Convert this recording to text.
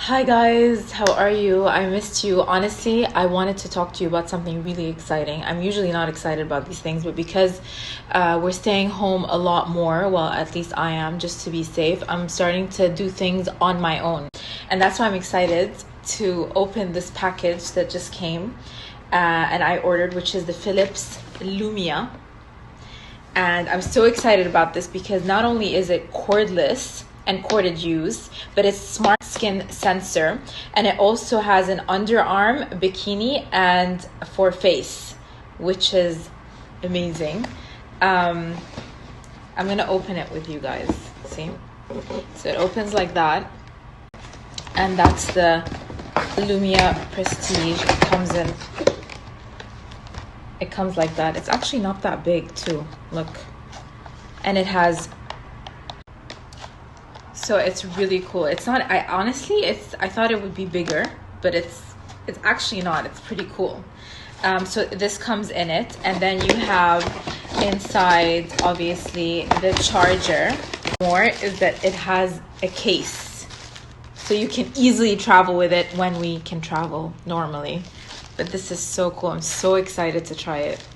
Hi guys, how are you? I missed you. Honestly, I wanted to talk to you about something really exciting. I'm usually not excited about these things, but because we're staying home a lot more, well, at least I am, just to be safe, I'm starting to do things on my own. And that's why I'm excited to open this package that just came and I ordered, which is the Philips Lumea. And I'm so excited about this because not only is it cordless and corded use, but it's smart skin sensor, and it also has an underarm bikini and for face, which is amazing. I'm gonna open it with you guys. See, so it opens like that, and that's the Lumea Prestige. It comes like that. It's actually not that big too, look. And it has, so it's really cool. It's not, I thought it would be bigger, but it's actually not. It's pretty cool. So this comes in it, and then you have inside, obviously, the charger. More is that it has a case, so you can easily travel with it when we can travel normally. But this is so cool. I'm so excited to try it.